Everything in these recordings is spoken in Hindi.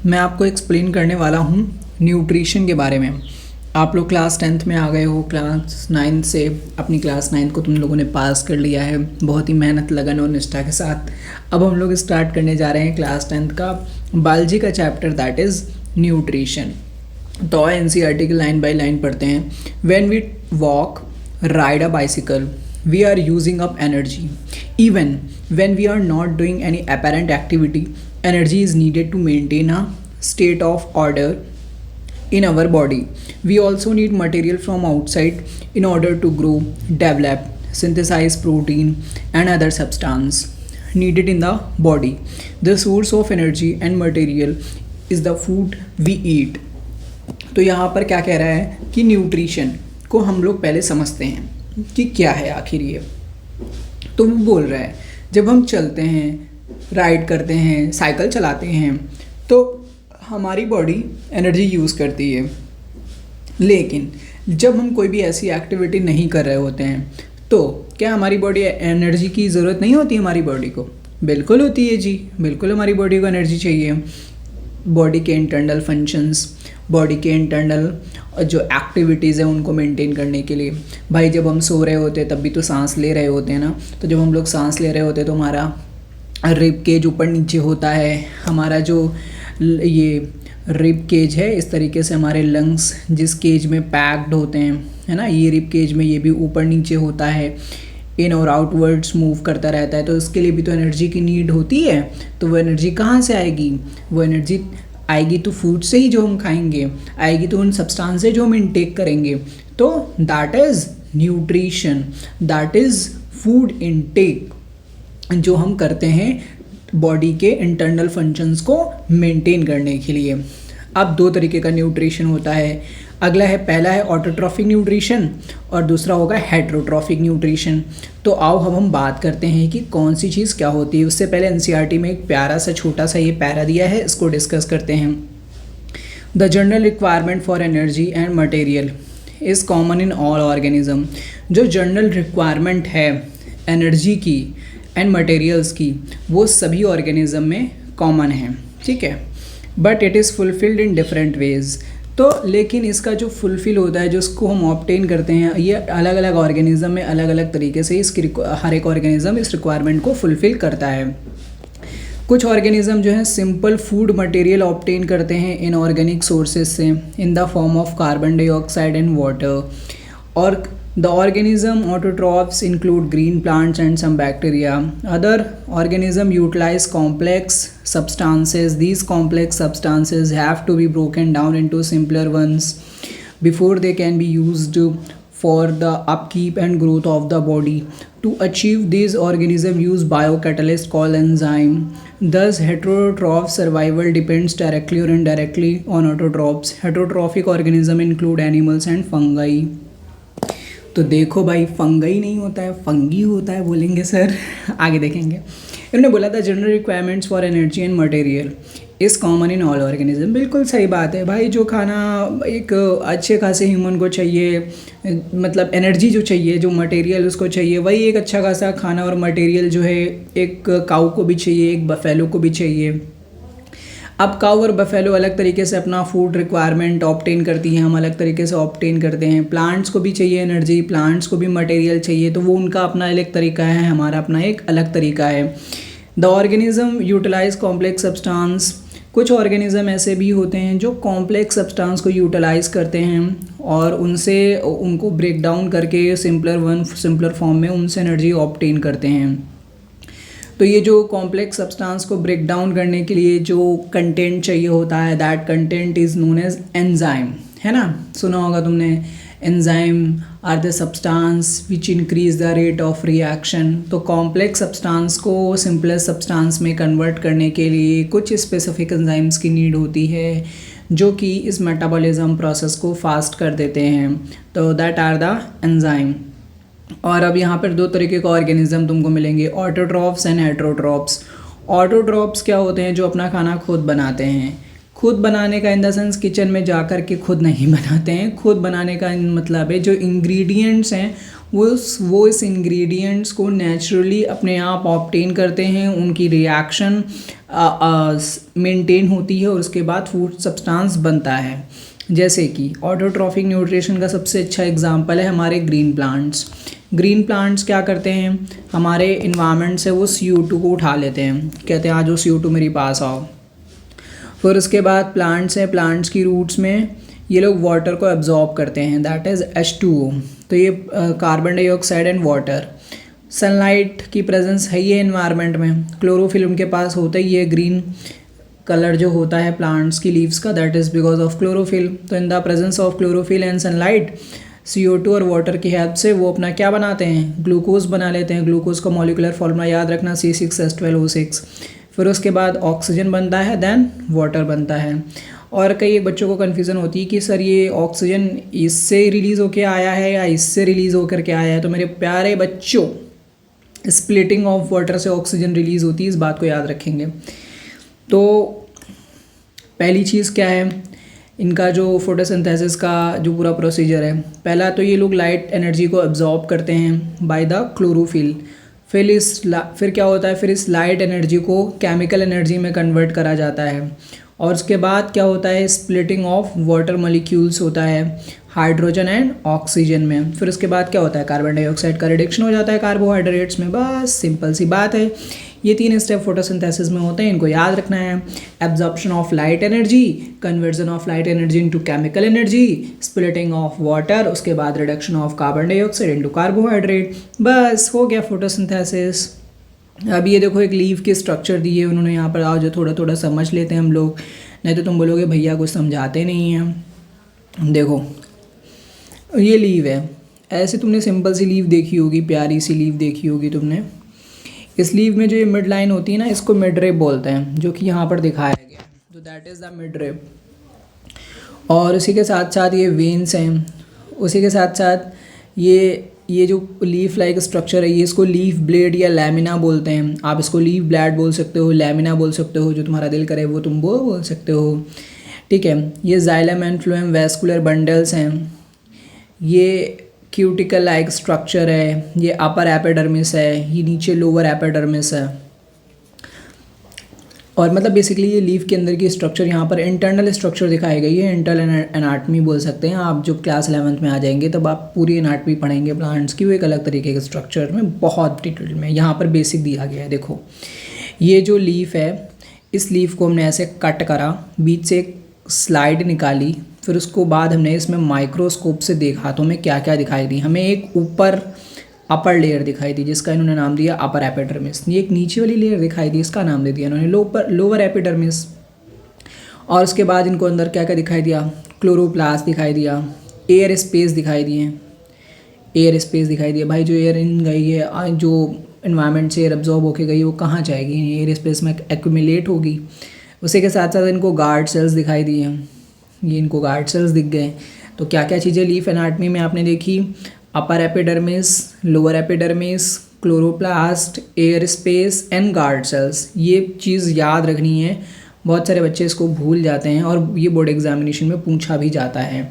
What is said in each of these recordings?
मैं आपको एक्सप्लेन करने वाला हूँ न्यूट्रिशन के बारे में। आप लोग क्लास 10th में आ गए हो, क्लास 9 से अपनी क्लास 9 को तुम लोगों ने पास कर लिया है बहुत ही मेहनत, लगन और निष्ठा के साथ। अब हम लोग स्टार्ट करने जा रहे हैं क्लास 10th का बायोलॉजी का चैप्टर, दैट इज़ न्यूट्रिशन। तो एनसीईआरटी की लाइन बाय लाइन पढ़ते हैं। When we walk, ride a bicycle, we are using up energy. Even when we are not doing any apparent activity, energy is needed to maintain a state of order in our body. We also need material from outside in order to grow, develop, synthesize protein and other substance needed in the body. The source of energy and material is the food we eat. तो यहाँ पर क्या कह रहा है कि न्यूट्रिशन को हम लोग पहले समझते हैं कि क्या है आखिर ये। तो वो बोल रहा है जब हम चलते हैं, राइड करते हैं, साइकिल चलाते हैं तो हमारी बॉडी एनर्जी यूज़ करती है। लेकिन जब हम कोई भी ऐसी एक्टिविटी नहीं कर रहे होते हैं तो क्या हमारी बॉडी एनर्जी की ज़रूरत नहीं होती? हमारी बॉडी को बिल्कुल होती है जी, बिल्कुल हमारी बॉडी को एनर्जी चाहिए। बॉडी के इंटरनल फंक्शंस, बॉडी के इंटरनल जो एक्टिविटीज़ हैं उनको मेंटेन करने के लिए। भाई जब हम सो रहे होते हैं तब भी तो सांस ले रहे होते हैं ना, तो जब हम लोग सांस ले रहे होते हैं तो हमारा रिब केज ऊपर नीचे होता है। हमारा जो ये रिब केज है, इस तरीके से हमारे लंग्स जिस केज में पैक्ड होते हैं, है ना, ये रिब केज में ये भी ऊपर नीचे होता है, इन और आउटवर्ड्स मूव करता रहता है। तो इसके लिए भी तो एनर्जी की नीड होती है। तो वो एनर्जी कहाँ से आएगी? वो एनर्जी आएगी तो फूड से ही जो हम खाएंगे, आएगी तो उन सब्सटेंस से जो हम इनटेक करेंगे। तो that is nutrition, that is food intake जो हम करते हैं बॉडी के इंटरनल फंक्शंस को मेंटेन करने के लिए। अब दो तरीके का न्यूट्रिशन होता है। अगला है, पहला है ऑटोट्रॉफिक न्यूट्रिशन और दूसरा होगा हेटरोट्रॉफिक न्यूट्रिशन। तो आओ हम बात करते हैं कि कौन सी चीज़ क्या होती है। उससे पहले एनसीईआरटी में एक प्यारा सा छोटा सा ये पैरा दिया है, इसको डिस्कस करते हैं। The general requirement for energy and material is common in all organism. जो जनरल रिक्वायरमेंट है एनर्जी की एंड मटेरियल्स की, वो सभी ऑर्गेनिज्म में कॉमन है, ठीक है। But it is fulfilled in different ways. तो लेकिन इसका जो फुलफ़िल होता है, जो इसको हम ऑब्टेन करते हैं, ये अलग अलग ऑर्गेनिज्म में अलग अलग तरीके से इसकी हर एक ऑर्गेनिज्म इस रिक्वायरमेंट को फुलफ़िल करता है। कुछ ऑर्गेनिज्म जो है सिंपल फूड मटेरियल ऑब्टेन करते हैं इन ऑर्गेनिक सोर्सेज से in the form of carbon dioxide and water. और the organism autotrophs include green plants and some bacteria. Other organisms utilize complex substances. These complex substances have to be broken down into simpler ones before they can be used for the upkeep and growth of the body. To achieve these organisms use biocatalyst called enzyme. Thus heterotroph survival depends directly or indirectly on autotrophs. Heterotrophic organisms include animals and fungi. तो देखो भाई, फंगई नहीं होता है, फंगी होता है बोलेंगे सर, आगे देखेंगे। इन्होंने बोला था general requirements for energy and material is common in all organism. बिल्कुल सही बात है भाई, जो खाना एक अच्छे खासे ह्यूमन को चाहिए, मतलब एनर्जी जो चाहिए, जो मटेरियल उसको चाहिए, वही एक अच्छा खासा खाना और मटेरियल जो है एक काऊ को भी चाहिए, एक बफेलो को भी चाहिए। अब काऊ और बफेलो अलग तरीके से अपना फूड रिक्वायरमेंट ऑब्टेन करती हैं, हम अलग तरीके से ऑब्टेन करते हैं। प्लांट्स को भी चाहिए एनर्जी, प्लांट्स को भी मटेरियल चाहिए, तो वो उनका अपना अलग तरीका है, हमारा अपना एक अलग तरीका है। The organism utilise complex substance. कुछ ऑर्गेनिज्म ऐसे भी होते हैं जो कॉम्प्लेक्स सब्सटेंस को यूटिलाइज करते हैं और उनसे उनको ब्रेक डाउन करके सिंपलर फॉर्म में उनसे एनर्जी ऑब्टेन करते हैं। तो ये जो कॉम्प्लेक्स सब्सटेंस को ब्रेक डाउन करने के लिए जो कंटेंट चाहिए होता है, that content is known as enzyme, है ना, सुना होगा तुमने। Enzyme are the substance which increase the rate of reaction. तो कॉम्प्लेक्स सब्सटेंस को सिंपलेस्ट सब्सटेंस में कन्वर्ट करने के लिए कुछ स्पेसिफिक एंजाइम्स की नीड होती है जो कि इस मेटाबॉलिज्म प्रोसेस को फास्ट कर देते हैं। तो दैट आर द एंजाइम। और अब यहाँ पर दो तरीके का ऑर्गेनिज्म तुमको मिलेंगे, ऑटोट्रॉफ्स एंड हेटरोट्रॉफ्स। ऑटोट्रॉफ्स क्या होते हैं? जो अपना खाना खुद बनाते हैं, खुद बनाने का इन द सेंस किचन में जा कर के खुद नहीं बनाते हैं। खुद बनाने का मतलब है जो इंग्रेडिएंट्स हैं वो इस इंग्रेडिएंट्स को नेचुरली अपने आप ऑब्टेन करते हैं, उनकी रिएक्शन मेंटेन होती है और उसके बाद फूड सब्सटेंस बनता है। जैसे कि ऑटोट्रॉफिक न्यूट्रिशन का सबसे अच्छा एग्जांपल है हमारे ग्रीन प्लांट्स। ग्रीन प्लांट्स क्या करते हैं, हमारे इन्वायरमेंट से वो CO2 को उठा लेते हैं, कहते हैं आज वो CO2 मेरे पास आओ। फिर उसके बाद प्लांट्स हैं, प्लांट्स की रूट्स में ये लोग वाटर को एब्जॉर्ब करते हैं, दैट इज़ H2O। तो ये carbon dioxide and water, sunlight की प्रेजेंस है ही है इन्वायरमेंट में, क्लोरोफिल उनके पास होता ही है, ग्रीन कलर जो होता है प्लांट्स की लीव्स का, that is because of chlorophyll. तो in the presence of chlorophyll and sunlight CO2 और वाटर की हेल्प से वो अपना क्या बनाते हैं, ग्लूकोज बना लेते हैं। ग्लूकोज का मॉलिक्यूलर फॉर्मूला याद रखना C6H12O6। फिर उसके बाद ऑक्सीजन बनता है, देन वाटर बनता है। और कई एक बच्चों को कन्फ्यूज़न होती है कि सर ये ऑक्सीजन इससे रिलीज़ होकर आया है या इससे रिलीज़ होकर के आया है। तो मेरे प्यारे बच्चों, स्प्लिटिंग ऑफ वाटर से ऑक्सीजन रिलीज़ होती है, इस बात को याद रखेंगे। तो पहली चीज़ क्या है, इनका जो फोटोसिंथेसिस का जो पूरा प्रोसीजर है, पहला तो ये लोग लाइट एनर्जी को एब्जॉर्ब करते हैं बाय द क्लोरोफिल। फिर क्या होता है, फिर इस लाइट एनर्जी को केमिकल एनर्जी में कन्वर्ट करा जाता है। और उसके बाद क्या होता है, स्प्लिटिंग ऑफ वाटर मॉलिक्यूल्स होता है हाइड्रोजन एंड ऑक्सीजन में। फिर उसके बाद क्या होता है, कार्बन डाइऑक्साइड का रिडक्शन हो जाता है कार्बोहाइड्रेट्स में। बस सिंपल सी बात है। ये 3 स्टेप फोटोसिंथेसिस में होते हैं, इनको याद रखना है। Absorption of light energy, conversion of light energy into chemical energy, splitting of water, उसके बाद reduction of carbon dioxide into carbohydrate. बस हो गया फोटोसिंथेसिस। अब ये देखो एक लीफ के स्ट्रक्चर दिए उन्होंने यहाँ पर, आओ जो थोड़ा थोड़ा समझ लेते हैं हम लोग, नहीं तो तुम बोलोगे भैया कुछ समझाते नहीं हैं। देखो ये लीव है, ऐसे तुमने सिंपल सी लीव देखी होगी, प्यारी सी लीव देखी होगी तुमने। इस लीव में जो ये मिड लाइन होती है ना, इसको मिड रेप बोलते हैं, जो कि यहाँ पर दिखाया गया है। तो that is the mid rape. और उसी के साथ साथ ये वेन्स हैं, उसी के साथ साथ ये जो लीफ लाइक स्ट्रक्चर है, ये इसको लीफ ब्लेड या लैमिना बोलते हैं। आप इसको लीफ ब्लेड बोल सकते हो, लैमिना बोल सकते हो, जो तुम्हारा दिल करे वो तुम वो बोल सकते हो, ठीक है। ये xylem and phloem vascular bundles हैं। ये क्यूटिकल लाइक स्ट्रक्चर है, ये अपर एपिडर्मिस है, ये नीचे लोअर एपिडर्मिस है। और मतलब बेसिकली ये लीफ के अंदर की स्ट्रक्चर, यहाँ पर इंटरनल स्ट्रक्चर दिखाई गई है, इंटरनल एनाटमी बोल सकते हैं। आप जब क्लास 11th में आ जाएंगे तब आप पूरी एनाटमी पढ़ेंगे प्लांट्स की, वो एक अलग तरीके के स्ट्रक्चर में बहुत डिटेल में। यहाँ पर बेसिक दिया गया है। देखो ये जो लीफ है, इस लीफ को हमने ऐसे कट करा, बीच से एक स्लाइड निकाली, फिर उसको बाद हमने इसमें माइक्रोस्कोप से देखा तो हमें क्या क्या दिखाई दी। हमें एक ऊपर अपर लेयर दिखाई दी जिसका इन्होंने नाम दिया अपर एपिडर्मिस। ये एक नीचे वाली लेयर दिखाई दी, इसका नाम दे दिया इन्होंने लोअर एपिडर्मिस। और उसके बाद इनको अंदर क्या क्या दिखाई दिया, क्लोरोप्लास्ट दिखाई दिया, एयर स्पेस दिखाई दिए, एयर स्पेस दिखाई दिया। भाई जो एयर इन गई है, जो इन्वायरमेंट से एयर एब्जॉर्ब होके गई, वो कहाँ जाएगी, एयर स्पेस में एक्यूमुलेट होगी। उसी के साथ साथ इनको गार्ड सेल्स दिखाई दिए, ये इनको गार्ड सेल्स दिख गए। तो क्या क्या चीज़ें लीफ एनाटमी में आपने देखी, upper epidermis, lower epidermis, chloroplast, air space and guard cells. ये चीज़ याद रखनी है, बहुत सारे बच्चे इसको भूल जाते हैं और ये बोर्ड एग्जामिनेशन में पूछा भी जाता है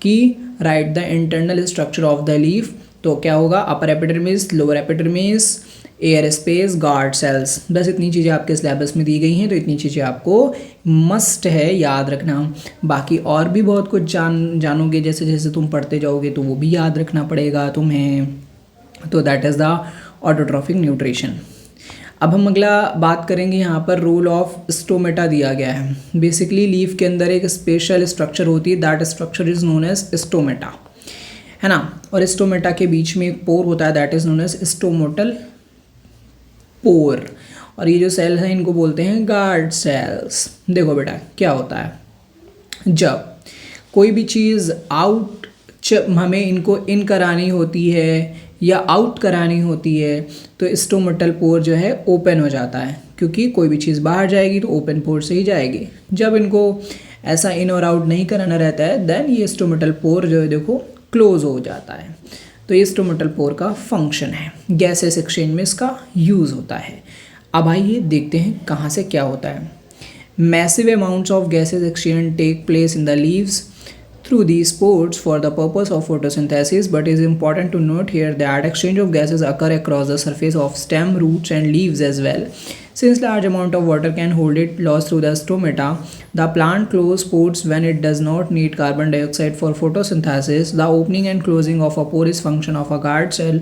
कि right the internal structure of the leaf. तो क्या होगा, upper epidermis, lower epidermis, air space, guard cells. बस इतनी चीज़ें आपके सिलेबस में दी गई हैं, तो इतनी चीज़ें आपको मस्ट है याद रखना। बाकी और भी बहुत कुछ जानोगे, जैसे जैसे तुम पढ़ते जाओगे तो वो भी याद रखना पड़ेगा तुम्हें। तो that is the autotrophic nutrition. अब हम अगला बात करेंगे, यहाँ पर रोल ऑफ स्टोमेटा दिया गया है। बेसिकली लीफ के अंदर एक स्पेशल स्ट्रक्चर होती है, that structure is known as stomata, है ना। और स्टोमेटा के बीच में एक पोर होता है, दैट इज़ नोन एज स्टोमोटल पोर। और ये जो सेल हैं इनको बोलते हैं गार्ड सेल्स। देखो बेटा क्या होता है, जब कोई भी चीज़ हमें इनको इन करानी होती है या आउट करानी होती है तो स्टोमेटल पोर जो है ओपन हो जाता है, क्योंकि कोई भी चीज़ बाहर जाएगी तो ओपन पोर से ही जाएगी। जब इनको ऐसा इन और आउट नहीं कराना रहता है देन ये स्टोमेटल पोर जो है देखो क्लोज हो जाता है। तो ये स्टोमेटल पोर का फंक्शन है, गैसेस एक्सचेंज में इसका यूज़ होता है। अब आइए देखते हैं कहाँ से क्या होता है। Massive amounts of gases exchange take place in the leaves through these pores for the purpose of photosynthesis, but it is important to note here that exchange of gases occur across the surface of stem, roots and leaves as well. Since large amount of water can hold it lost through the stomata, the plant closes pores when it does not need carbon dioxide for photosynthesis. The opening and closing of a pore is function of a guard cell.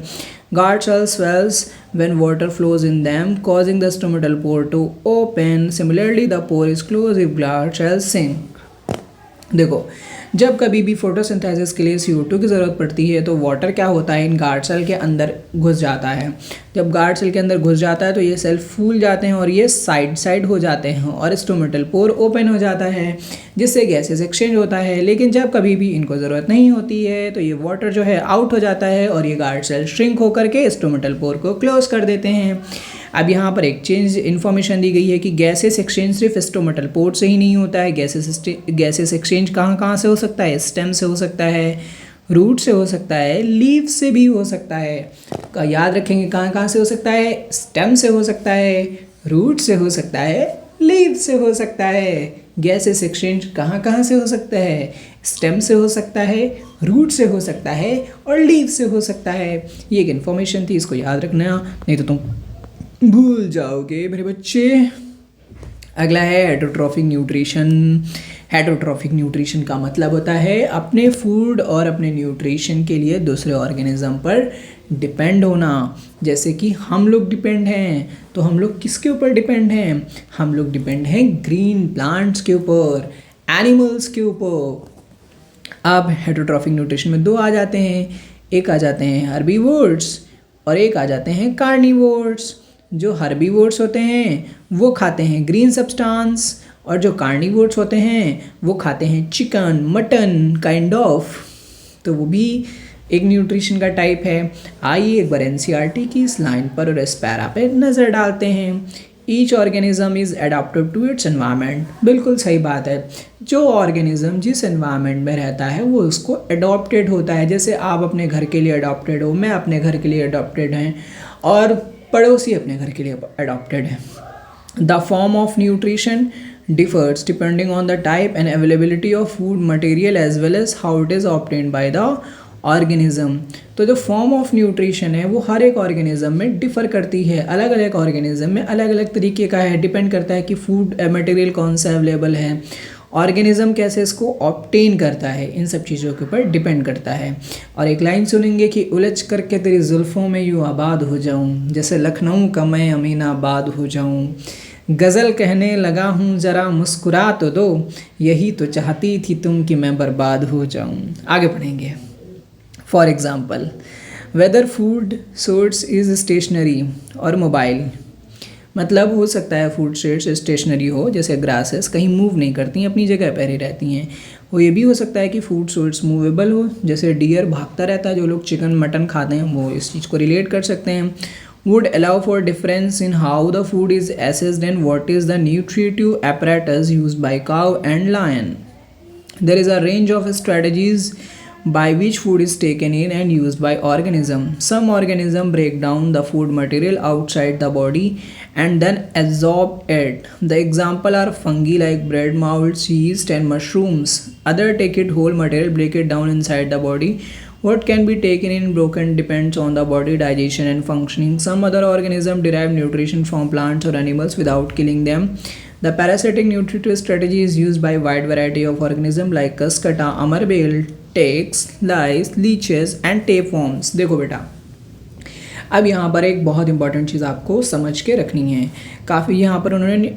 Guard cell swells when water flows in them, causing the stomatal pore to open. Similarly, the pore is closed if guard cells sink. देखो, जब कभी भी फोटोसिंथेसिस के लिए CO2 की ज़रूरत पड़ती है तो वाटर क्या होता है, इन गार्ड सेल के अंदर घुस जाता है। जब गार्ड सेल के अंदर घुस जाता है तो ये सेल फूल जाते हैं और ये साइड हो जाते हैं और स्टोमेटल पोर ओपन हो जाता है, जिससे गैसेस एक्सचेंज होता है। लेकिन जब कभी भी इनको ज़रूरत नहीं होती है तो ये वाटर जो है आउट हो जाता है और ये गार्ड सेल श्रिंक होकर के स्टोमेटल पोर को क्लोज कर देते हैं। अब यहाँ पर एक चेंज इन्फॉर्मेशन दी गई है कि गैसेस एक्सचेंज सिर्फ स्टोमेटल पोर से ही नहीं होता है। गैसेस एक्सचेंज कहाँ से हो सकता है? स्टेम से हो सकता है, रूट से हो सकता है, लीव से भी हो सकता है। याद रखेंगे कहाँ से हो सकता है? स्टेम से हो सकता है, रूट से हो सकता है, लीव से हो सकता है। गैसेस एक्सचेंज कहाँ से हो सकता है? स्टेम से हो सकता है, रूट से हो सकता है और लीव से हो सकता है। ये एक इन्फॉर्मेशन थी, इसको याद रखना, नहीं तो तुम भूल जाओगे मेरे बच्चे। अगला है हेटरोट्रॉफिक न्यूट्रिशन। हेटरोट्रॉफिक न्यूट्रिशन का मतलब होता है अपने फूड और अपने न्यूट्रिशन के लिए दूसरे ऑर्गेनिज्म पर डिपेंड होना। जैसे कि हम लोग डिपेंड हैं, तो हम लोग किसके ऊपर डिपेंड हैं? हम लोग डिपेंड हैं ग्रीन प्लांट्स के ऊपर, एनिमल्स के ऊपर। अब हेटरोट्रॉफिक न्यूट्रिशन में दो आ जाते हैं, एक आ जाते हैं हर्बीवोर्स और एक आ जाते हैं कार्निवोर्स। जो हर्बीवोर्स होते हैं वो खाते हैं ग्रीन सब्सटेंस और जो कार्निवोर्स होते हैं वो खाते हैं चिकन, मटन काइंड ऑफ। तो वो भी एक न्यूट्रिशन का टाइप है। आइए एक बार NCERT की इस लाइन पर और इस पैरा पे नज़र डालते हैं। Each organism is adaptive to its environment. बिल्कुल सही बात है, जो ऑर्गेनिज्म जिस एनवायरनमेंट में रहता है वो उसको एडॉप्टेड होता है। जैसे आप अपने घर के लिए एडॉप्टेड हो, मैं अपने घर के लिए एडॉप्टेड हैं और पड़ोसी अपने घर के लिए एडॉप्टेड है। The form of nutrition differs depending on the type and availability of food material as well as how it is obtained by the organism। तो जो फॉर्म ऑफ न्यूट्रिशन है वो हर एक ऑर्गेनिज्म में डिफ़र करती है, अलग अलग ऑर्गेनिज्म में अलग अलग तरीके का है। डिपेंड करता है कि फूड मटेरियल कौन सा अवेलेबल है, ऑर्गेनिज्म कैसे इसको ऑब्टेन करता है, इन सब चीज़ों के ऊपर डिपेंड करता है। और एक लाइन सुनेंगे कि उलझ करके तेरी जुल्फ़ों में यूँ आबाद हो जाऊँ, जैसे लखनऊ का मैं अमीनाबाद हो जाऊँ। गज़ल कहने लगा हूँ ज़रा मुस्कुरा तो दो, यही तो चाहती थी तुम कि मैं बर्बाद हो जाऊँ। आगे पढ़ेंगे। For example, whether food source is stationary और मोबाइल। मतलब हो सकता है फूड सोर्स स्टेशनरी हो, जैसे ग्रासेस कहीं मूव नहीं करती, अपनी जगह पर ही रहती हैं। वो ये भी हो सकता है कि फूड सोर्स मूवेबल हो, जैसे डियर भागता रहता है, जो लोग चिकन मटन खाते हैं वो इस चीज़ को रिलेट कर सकते हैं। would allow for difference in how the food is assessed and what is the nutritive apparatus used by cow and lion. There is a range of strategies by which food is taken in and used by organism. Some organism break down the food material outside the body and then absorb it. The example are fungi like bread molds, yeast and mushrooms. Other take it whole material, break it down inside the body. What can be taken in broken depends on the body digestion and functioning. Some other organisms derive nutrition from plants or animals without killing them. The parasitic nutritive strategy is used by a wide variety of organisms like cuscata, amarbeil, ticks, lice, leeches and tapeworms. देखो बेटा, अब यहाँ पर एक बहुत इंपॉर्टेंट चीज़ आपको समझ के रखनी है। काफ़ी यहाँ पर उन्होंने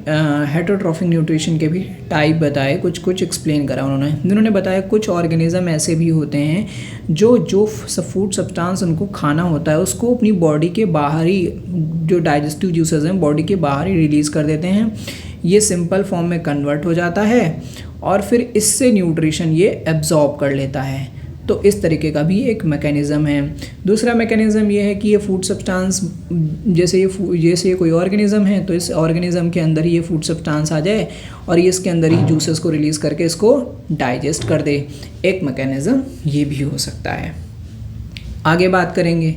हेटरोट्रॉफिक न्यूट्रिशन के भी टाइप बताए, कुछ एक्सप्लेन करा उन्होंने बताया कुछ ऑर्गेनिज्म ऐसे भी होते हैं जो फूड सब्सटेंस उनको खाना होता है उसको अपनी बॉडी के बाहर ही, जो डाइजेस्टिव जूसेस हैं बॉडी के बाहर ही रिलीज़ कर देते हैं। ये सिंपल फॉर्म में कन्वर्ट हो जाता है और फिर इससे न्यूट्रिशन ये एब्जॉर्ब कर लेता है। तो इस तरीके का भी एक मैकेनिज़्म है। दूसरा मैकेनिज़्म ये है कि ये फूड सब्सटेंस, जैसे कोई ऑर्गेनिज़्म है तो इस ऑर्गेनिज़्म के अंदर ही ये फूड सब्सटेंस आ जाए और ये इसके अंदर ही जूसेस को रिलीज़ करके इसको डाइजेस्ट कर दे। एक मैकेनिज़्म ये भी हो सकता है। आगे बात करेंगे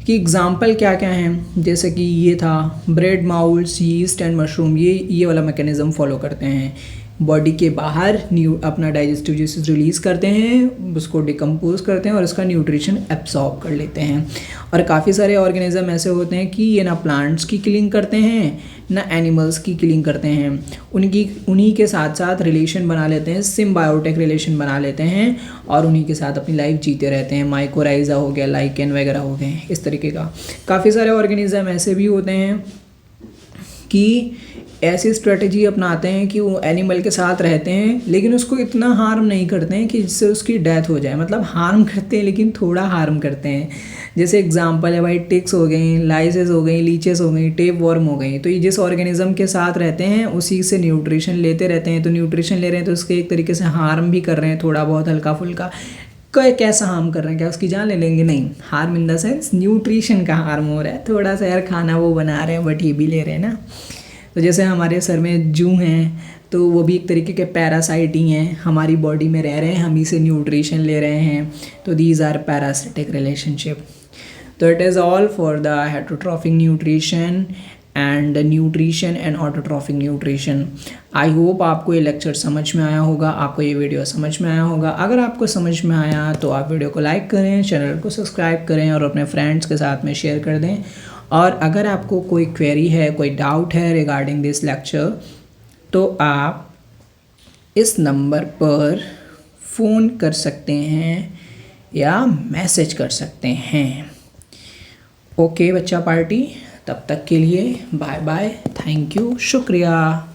कि एग्जाम्पल क्या क्या हैं, जैसे कि ये था ब्रेड, माउल्स, यीस्ट एंड मशरूम, ये वाला मैकेनिज़्म फॉलो करते हैं। बॉडी के बाहर अपना डाइजेस्टिव जूसेस रिलीज़ करते हैं, उसको डिकम्पोज करते हैं और उसका न्यूट्रिशन एब्सॉर्ब कर लेते हैं। और काफ़ी सारे ऑर्गेनिज़म ऐसे होते हैं कि ये ना प्लांट्स की किलिंग करते हैं ना एनिमल्स की किलिंग करते हैं, उन्हीं के साथ साथ रिलेशन बना लेते हैं, सिम्बायोटिक रिलेशन बना लेते हैं और उन्हीं के साथ अपनी लाइफ जीते रहते हैं। माइकोराइजा हो गया, लाइकेन वगैरह हो गए, इस तरीके का काफ़ी सारे ऑर्गेनिज़म ऐसे भी होते हैं कि ऐसी स्ट्रेटजी अपनाते हैं कि वो एनिमल के साथ रहते हैं लेकिन उसको इतना हार्म नहीं करते हैं कि जिससे उसकी डेथ हो जाए, मतलब हार्म करते हैं लेकिन थोड़ा हार्म करते हैं। जैसे एग्जांपल है भाई, टिक्स हो गई, लाइसेस हो गई, लीचेस हो गई, टेप वर्म हो गई। तो ये जिस ऑर्गेनिज्म के साथ रहते हैं उसी से न्यूट्रिशन लेते रहते हैं, तो न्यूट्रिशन ले रहे हैं तो उसके एक तरीके से हार्म भी कर रहे हैं, थोड़ा बहुत हल्का फुल्का। कैसा हार्म कर रहे हैं, क्या उसकी जान ले लेंगे? नहीं, harm in the sense nutrition का हार्म हो रहा है थोड़ा सा, यार खाना वो बना रहे हैं बट ये भी ले रहे हैं ना। तो जैसे हमारे सर में जू हैं तो वो भी एक तरीके के पैरासाइट ही हैं, हमारी बॉडी में रह रहे हैं, हम ही से न्यूट्रिशन ले रहे हैं, तो दीज आर पैरासिटिक रिलेशनशिप। तो it is all for the heterotrophic nutrition and nutrition and autotrophic nutrition. I hope आपको ये लेक्चर समझ में आया होगा, आपको ये वीडियो समझ में आया होगा। अगर आपको समझ में आया तो आप वीडियो को लाइक करें, चैनल को सब्सक्राइब करें और अपने फ्रेंड्स के साथ में शेयर कर दें। और अगर आपको कोई क्वेरी है, कोई डाउट है रिगार्डिंग दिस लेक्चर, तो आप इस नंबर पर फ़ोन कर सकते हैं या मैसेज कर सकते हैं। ओके बच्चा पार्टी, तब तक के लिए बाय बाय, थैंक यू, शुक्रिया।